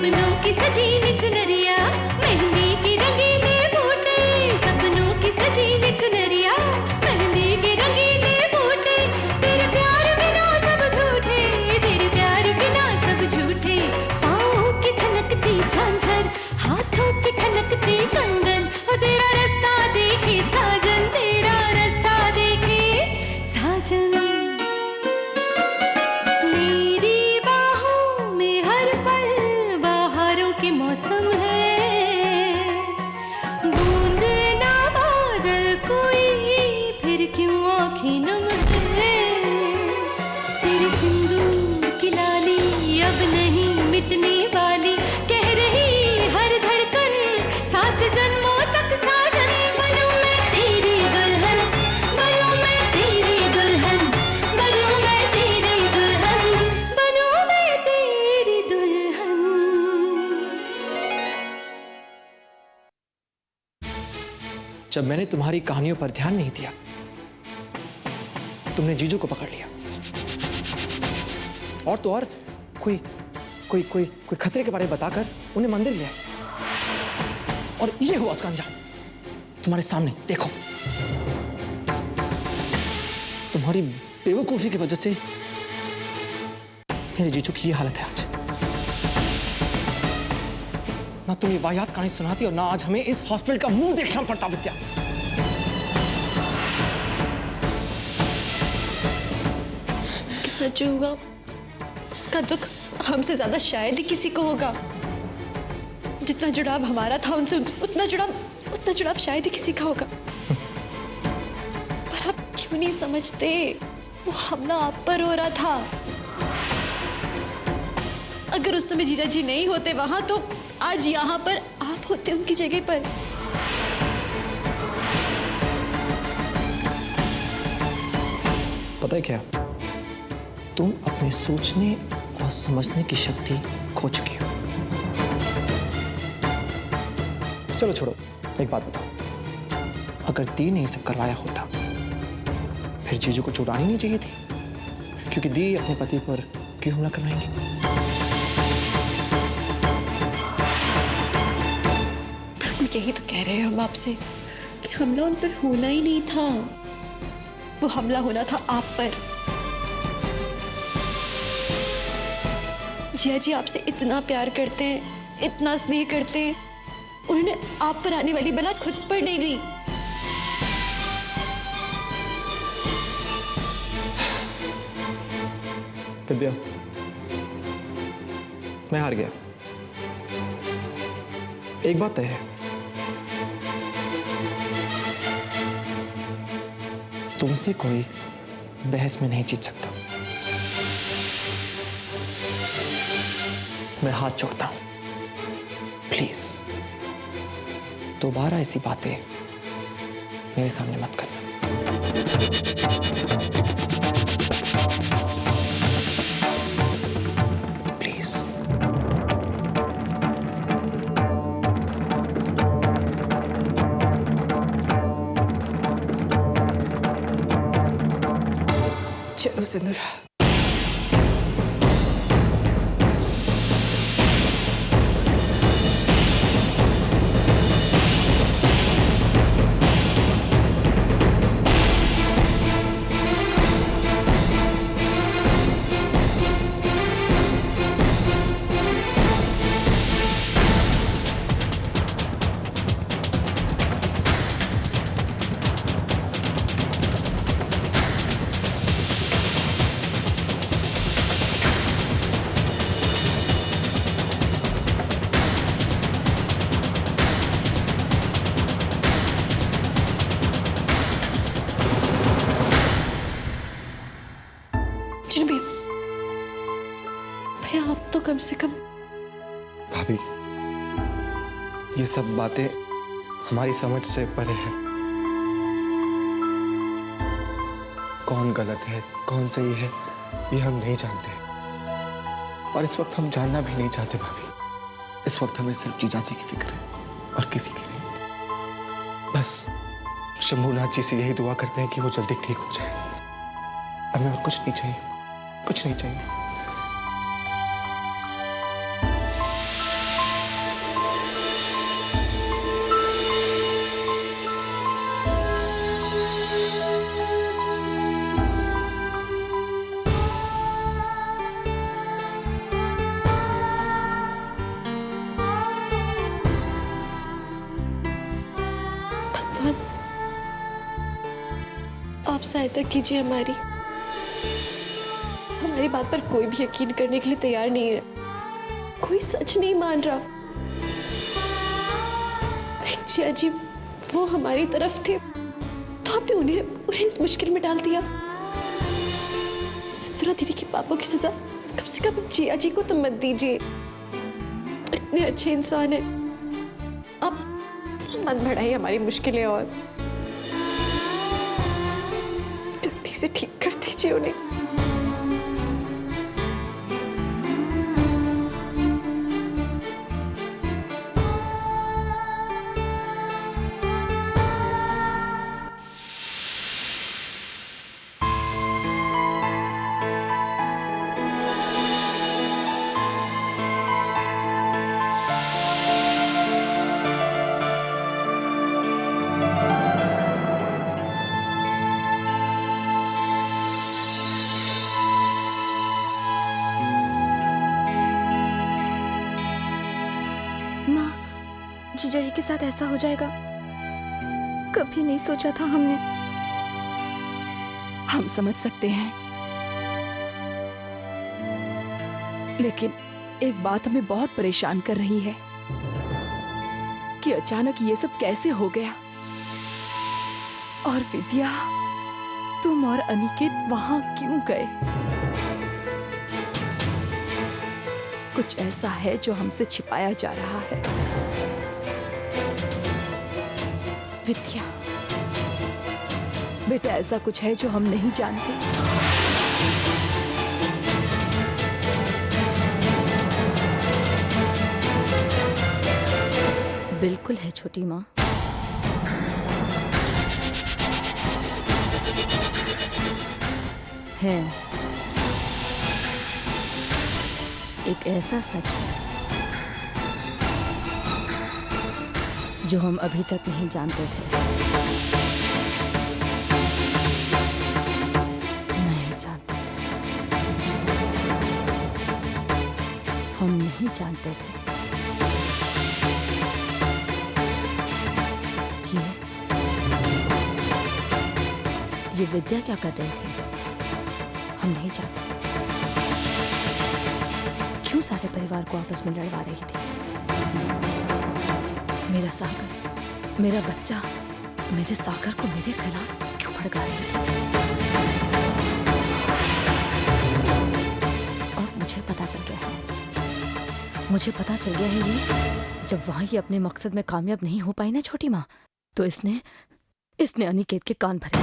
सपनों की सजीली चुनरिया, मेहंदी की रंगीले बूटे, सपनों की सजीली चुनरिया, मेहंदी के रंगीले बूटे, तेरे प्यार बिना सब झूठे, तेरे प्यार बिना सब झूठे, पाँव की छनकती झांझर, हाथों की खनकती कंगन, और तेरा रास्ता देखे साजन, तेरा रास्ता देखे साजन। मेरी बाहों में हर पल बहारों के मौसम है, बूंद ना बादल कोई फिर क्यों आँखें नम है, तेरे सिंदूर की लाली अब नहीं मिटने वाली, कह रही हर धड़कन सात जन्मों तक साजन। बनूं मैं तेरी दुल्हन, बनूं मैं तेरी दुल्हन, बनूं मैं तेरी दुल्हन, बनूं मैं तेरी दुल्हन। जब मैंने तुम्हारी कहानियों पर ध्यान नहीं दिया, तुमने जीजू को पकड़ लिया, और तो और कोई कोई कोई कोई खतरे के बारे में बताकर उन्हें मंदिर ले आए, और ये हुआ उसका अंजाम तुम्हारे सामने। देखो, तुम्हारी बेवकूफी की वजह से मेरे जीजू की ये हालत है आज। ना तुम ये वाहियात कहानी सुनाती और ना आज हमें इस हॉस्पिटल का मुंह देखना पड़ता। विद्या, सच होगा, उसका दुख हमसे ज्यादा शायद ही किसी को होगा। जितना जुड़ाव हमारा था उनसे, उतना जुड़ाव शायद ही किसी का होगा। पर आप क्यों नहीं समझते, वो हमला आप पर हो रहा था। अगर उस समय जीजा जी नहीं होते वहां, तो आज यहाँ पर आप होते उनकी जगह पर। पता है क्या, तुम अपने सोचने और समझने की शक्ति खो चुकी हो। चलो छोड़ो, एक बात बताओ, अगर दी ने ये सब करवाया होता, फिर जीजू को चोट आनी नहीं चाहिए थी, क्योंकि दी अपने पति पर क्यों हमला करवाएंगी? बस यही तो कह रहे हैं हम आपसे कि हमला उन पर होना ही नहीं था, वो हमला होना था आप पर। जिया जी आपसे इतना प्यार करते हैं, इतना स्नेह करते हैं, उन्होंने आप पर आने वाली बला खुद पर नहीं ली। विद्या, मैं हार गया। एक बात तय है, तुमसे कोई बहस में नहीं जीत सकता। मैं हाथ जोड़ता हूं, प्लीज दोबारा ऐसी बातें मेरे सामने मत करना। प्लीज। चलो सिंदूरा, भैया आप तो कम से कम। भाभी, ये सब बातें हमारी समझ से परे है। कौन गलत है, कौन सही है, ये हम नहीं जानते, और इस वक्त हम जानना भी नहीं चाहते भाभी। इस वक्त हमें सिर्फ जीजाजी की फिक्र है और किसी की नहीं। बस शंभूनाथ जी से यही दुआ करते हैं कि वो जल्दी ठीक हो जाए। हमें और कुछ नहीं चाहिए, कुछ नहीं चाहिए। सहायता कीजिए हमारी। हमारी बात पर कोई भी यकीन करने के लिए तैयार नहीं है, कोई सच नहीं मान रहा। जिया जी वो हमारी तरफ थे तो आपने उन्हें इस मुश्किल में डाल दिया। सिंदूरा दीदी के पापों की सजा कम से कम जिया जी को तो मत दीजिए, इतने अच्छे इंसान हैं। आप मत बढ़ाइए हमारी मुश्किलें और जल्दी से ठीक कर दीजिए उन्हें। जीजा जी के साथ ऐसा हो जाएगा कभी नहीं सोचा था हमने। हम समझ सकते हैं, लेकिन एक बात हमें बहुत परेशान कर रही है कि अचानक ये सब कैसे हो गया। और विद्या, तुम और अनिकेत वहां क्यों गए? कुछ ऐसा है जो हमसे छिपाया जा रहा है। विद्या बेटा, ऐसा कुछ है जो हम नहीं जानते। बिल्कुल है छोटी माँ। है एक ऐसा सच है जो हम अभी तक नहीं जानते थे। नहीं जानते थे, हम नहीं जानते थे। ये विद्या क्या कर रही थी हम नहीं जानते थे। क्यों सारे परिवार को आपस में लड़वा रही थी? मेरा सागर, मेरा बच्चा, मेरे सागर को मेरे खिलाफ क्यों भड़का रही थी? और मुझे पता चल गया है, मुझे पता चल गया है ये जब वहां ये अपने मकसद में कामयाब नहीं हो पाई ना छोटी माँ, तो इसने अनिकेत के कान भरे।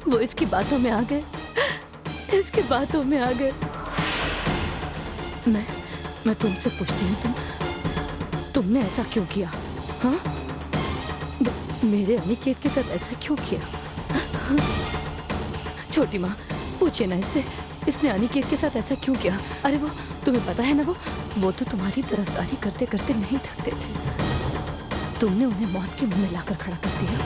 वो इसकी बातों में आ गए, इसकी बातों में आ गए। मैं तुमसे पूछती हूँ, तुमने ऐसा क्यों किया? हाँ, मेरे अनिकेत के साथ ऐसा क्यों किया? छोटी माँ पूछे ना इससे, इसने अनिकेत के साथ ऐसा क्यों किया? अरे वो तुम्हें पता है ना, वो तो तुम्हारी तरफदारी करते करते नहीं थकते थे। तुमने उन्हें मौत के मुंह में लाकर खड़ा कर दिया।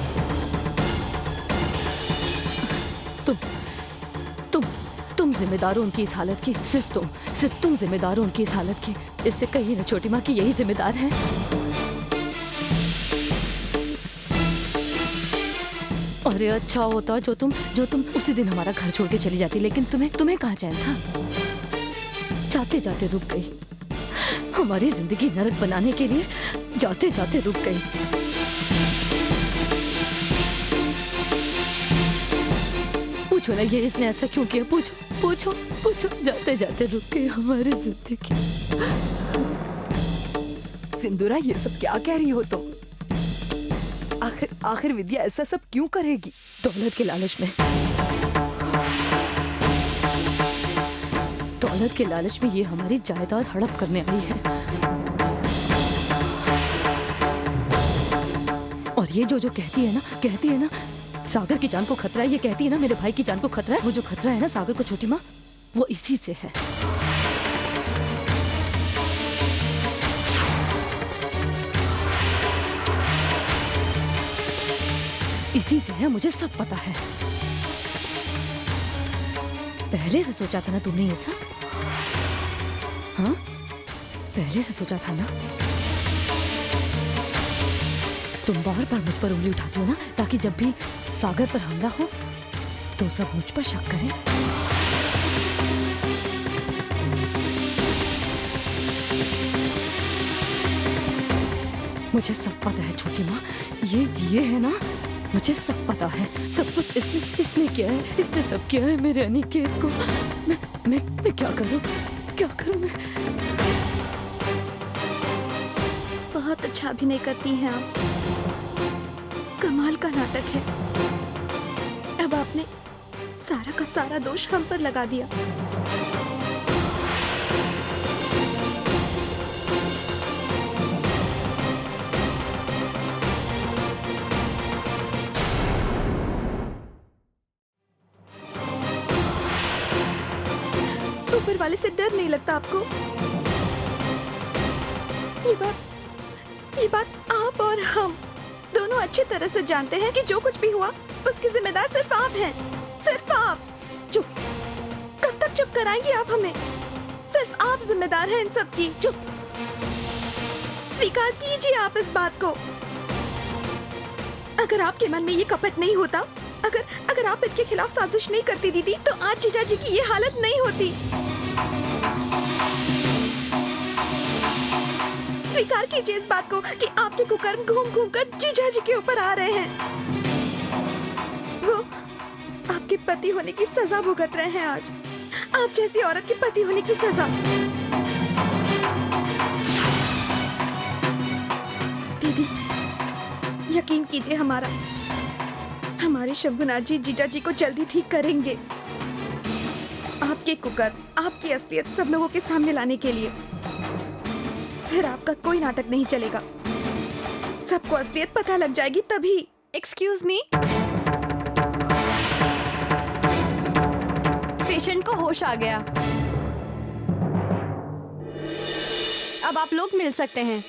तुम जिम्मेदार हो उनकी इस हालत की। सिर्फ तुम जिम्मेदार हो उनकी इस हालत की। इससे कहिए ना छोटी माँ कि यही जिम्मेदार है। अरे अच्छा होता जो तुम उसी दिन हमारा घर छोड़ के चली जाती, लेकिन तुम्हें कहाँ चैन था? जाते जाते रुक गई, हमारी जिंदगी नरक बनाने के लिए जाते जाते रुक गई। पूछो ना ये इसने ऐसा क्यों किया? पूछो जाते जाते रुक गई हमारी जिंदगी। सिंदूरा, ये सब क्या कह रही हो तुम? आखिर विद्या ऐसा सब क्यों करेगी? दौलत के लालच में, दौलत के लालच में ये हमारी जायदाद हड़प करने आई है। और ये जो कहती है ना सागर की जान को खतरा है, ये कहती है ना मेरे भाई की जान को खतरा है। वो जो खतरा है ना सागर को छोटी माँ, वो इसी से है। इसी से है, मुझे सब पता है। पहले से सोचा था ना तुमने ये सब? हाँ, पहले से सोचा था ना? तुम बार बार मुझ पर उंगली उठाती हो ना, ताकि जब भी सागर पर हमला हो तो सब मुझ पर शक करें। मुझे सब पता है छोटी माँ, ये है ना, मुझे सब पता है, सब कुछ इसने किया है, इसने सब किया है मेरे अनिकेत को। मैं क्या करूं मैं? बहुत अच्छा अभिनय करती हैं आप, कमाल का नाटक है। अब आपने सारा का सारा दोष हम पर लगा दिया। ऊपर वाले से डर नहीं लगता आपको? ये बात आप और हम दोनों अच्छी तरह से जानते हैं कि जो कुछ भी हुआ उसकी जिम्मेदार सिर्फ आप हैं, सिर्फ आप। चुप, कब तक चुप कराएंगी आप हमें? सिर्फ आप जिम्मेदार हैं इन सब की। चुप, स्वीकार कीजिए आप इस बात को। अगर आपके मन में ये कपट नहीं होता, अगर आप इनके खिलाफ साजिश नहीं करती दीदी, तो आज जीजा जी की ये हालत नहीं होती। स्वीकार कीजिए इस बात को कि आपके कुकर्म घूम घूम कर जीजा जी के ऊपर आ रहे हैं। वो आपके पति होने की सजा भुगत रहे हैं आज, आप जैसी औरत के पति होने की सजा। दीदी, यकीन कीजिए हमारे शंभुनाथ जी जीजा जी को जल्दी ठीक करेंगे। आपके कुकर्म, आपकी असलियत सब लोगों के सामने लाने के लिए। फिर आपका कोई नाटक नहीं चलेगा, सबको असलियत पता लग जाएगी तभी। एक्सक्यूज मी, पेशेंट को होश आ गया, अब आप लोग मिल सकते हैं।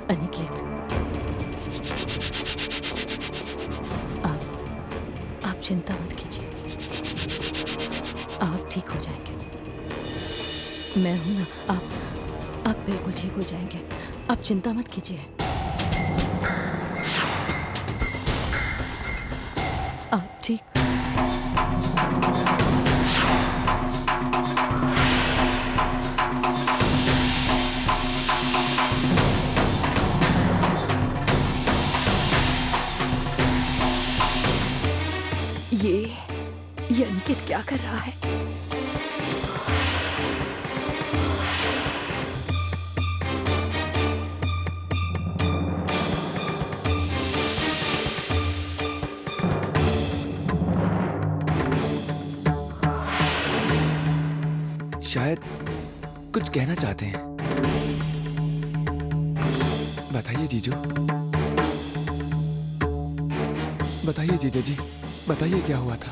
अनिकेत, आप चिंता मत कीजिए, आप ठीक हो जाएंगे। मैं हूं ना, आप बिल्कुल ठीक हो जाएंगे, आप चिंता मत कीजिए। आप ठीक। ये अनिकेत क्या कर रहा है? शायद कुछ कहना चाहते हैं। बताइए जीजू, बताइए जीजा जी, बताइए क्या हुआ था।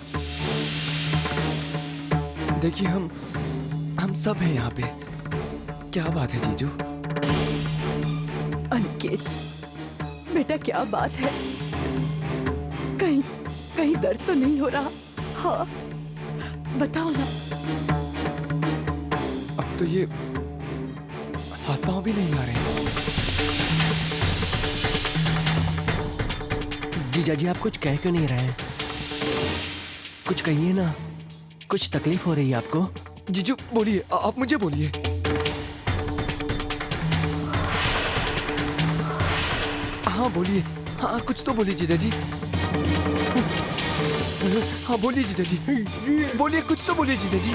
देखिए हम सब हैं यहाँ पे। क्या बात है जीजू? अनिकेत बेटा, क्या बात है? कहीं दर्द तो नहीं हो रहा? हाँ बताओ ना। अब तो ये हाथ पांव भी नहीं आ रहे हैं। जीजा जी, आप कुछ कह क्यों नहीं रहे हैं? कुछ कहिए ना, कुछ तकलीफ हो रही है आपको? जीजू बोलिए, आप मुझे बोलिए। हाँ बोलिए, हाँ कुछ तो बोलिए जीजा जी। हाँ बोलिए जीजा जी, बोलिए, कुछ तो बोलिए जीजा जी।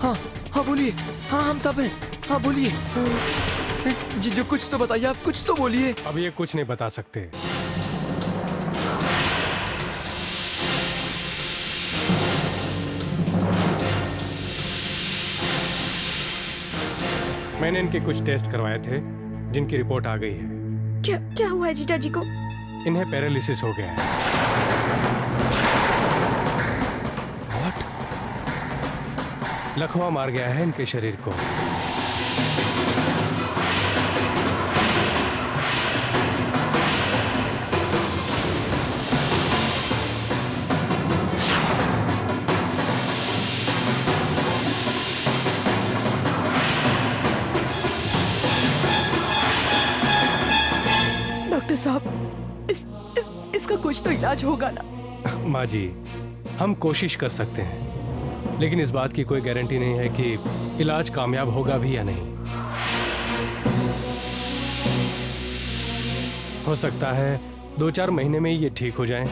हाँ हाँ बोलिए, हाँ हम सब हैं, हाँ बोलिए जीजू, कुछ तो बताइए, आप कुछ तो बोलिए। अब ये कुछ नहीं बता सकते। मैंने इनके कुछ टेस्ट करवाए थे जिनकी रिपोर्ट आ गई है। क्या क्या हुआ है जीजा जी को? इन्हें पैरालिसिस हो गया है। What? लकवा मार गया है इनके शरीर को। डॉक्टर साहब, इसका कुछ तो इलाज होगा ना? माँ जी, हम कोशिश कर सकते हैं, लेकिन इस बात की कोई गारंटी नहीं है कि इलाज कामयाब होगा भी या नहीं। हो सकता है 2-4 महीने में ही ये ठीक हो जाएं।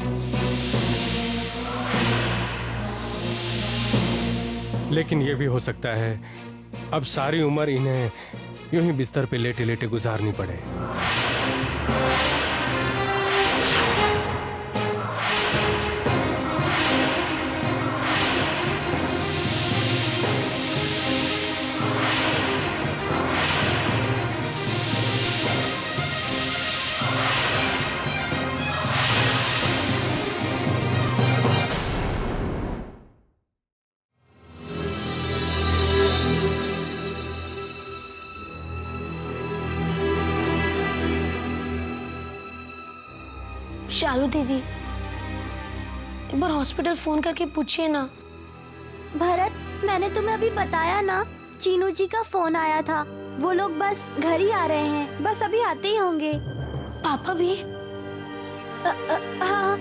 लेकिन ये भी हो सकता है अब सारी उम्र इन्हें यूं ही बिस्तर पे लेटे लेटे गुजारनी पड़े। शालू दीदी, एक बार हॉस्पिटल फोन करके पूछिए ना। भरत, मैंने तुम्हें अभी बताया ना, चीनू जी का फोन आया था। वो लोग बस घर ही आ रहे हैं, बस अभी आते ही होंगे। पापा भी? हाँ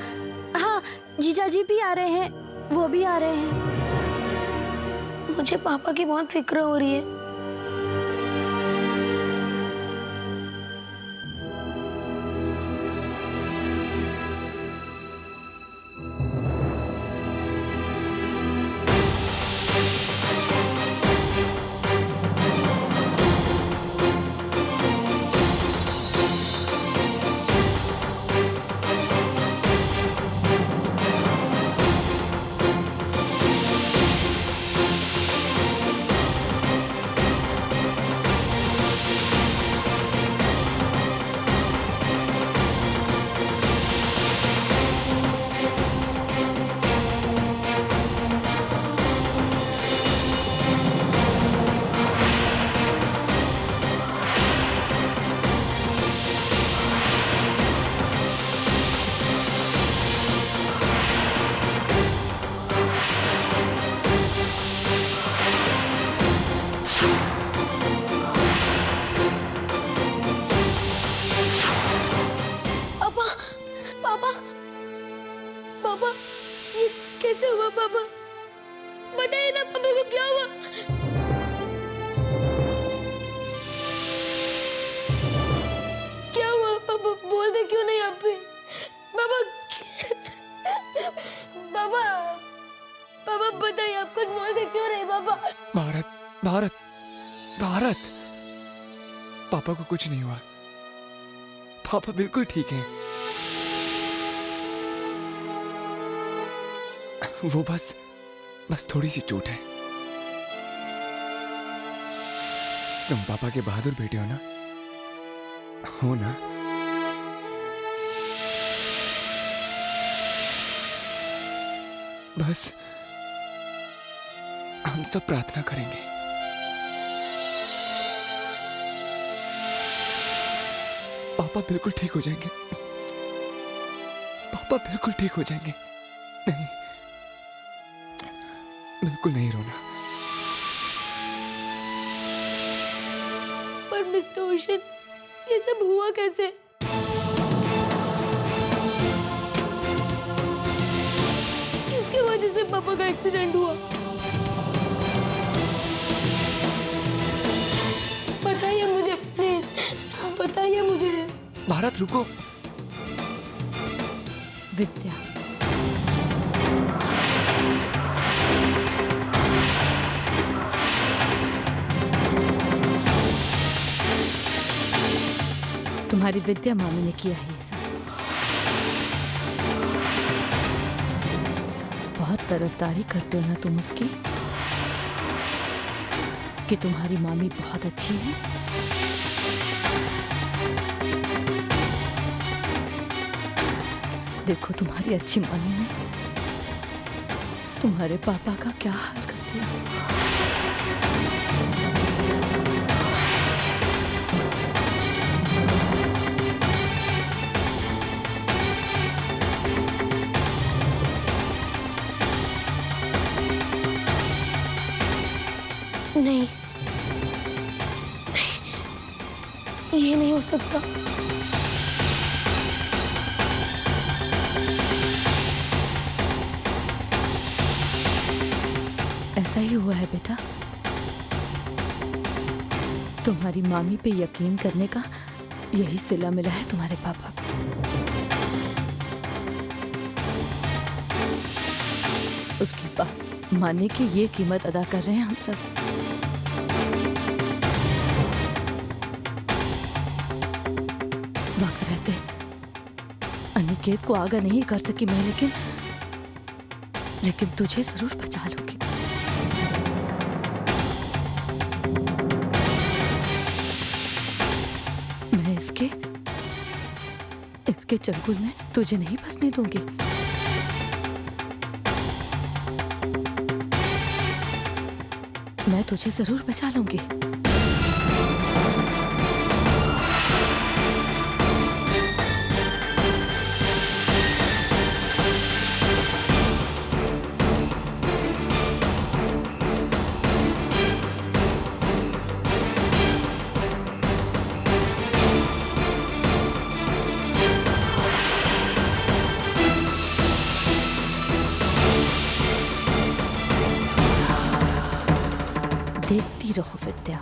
हाँ, जीजा जी भी आ रहे हैं, वो भी आ रहे हैं। मुझे पापा की बहुत फिक्र हो रही है। कैसे हुआ पापा? बताइए ना पापा को क्या हुआ? क्या हुआ पापा? बोल दे क्यों नहीं आप पे? पापा पापा पापा बताइए, आप कुछ बोल दे क्यों नहीं पापा? भारत भारत भारत, पापा को कुछ नहीं हुआ, पापा बिल्कुल ठीक है। वो बस थोड़ी सी चोट है। तुम पापा के बहादुर बेटे हो ना? हो ना? बस हम सब प्रार्थना करेंगे। पापा बिल्कुल ठीक हो जाएंगे, पापा बिल्कुल ठीक हो जाएंगे। नहीं, बिल्कुल नहीं रोना। पर मिस्टर ओशन, ये सब हुआ कैसे? किसकी वजह से पापा का एक्सीडेंट हुआ? बताइए मुझे प्लीज, बताइए मुझे। भारत रुको, विद्या। तुम्हारी विद्या मामी ने किया है ये सब। बहुत तरफदारी करते हो ना तुम उसकी, कि तुम्हारी मामी बहुत अच्छी है। देखो तुम्हारी अच्छी मामी ने तुम्हारे पापा का क्या हाल कर दिया। नहीं, ये नहीं हो सकता। ऐसा ही हुआ है बेटा। तुम्हारी मामी पे यकीन करने का यही सिला मिला है तुम्हारे पापा को। उसकी बात मानने की ये कीमत अदा कर रहे हैं हम सब। वक्त रहते अनिकेत को आगा नहीं कर सकी मैं, लेकिन तुझे जरूर बचा लूंगी। मैं इसके चंगुल में तुझे नहीं फंसने दूंगी। मैं तुझे जरूर बचा लूंगी। देखती रहो विद्या,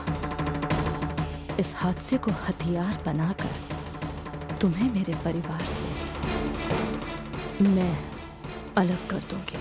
इस हादसे को हथियार बनाकर तुम्हें मेरे परिवार से मैं अलग कर दूंगी।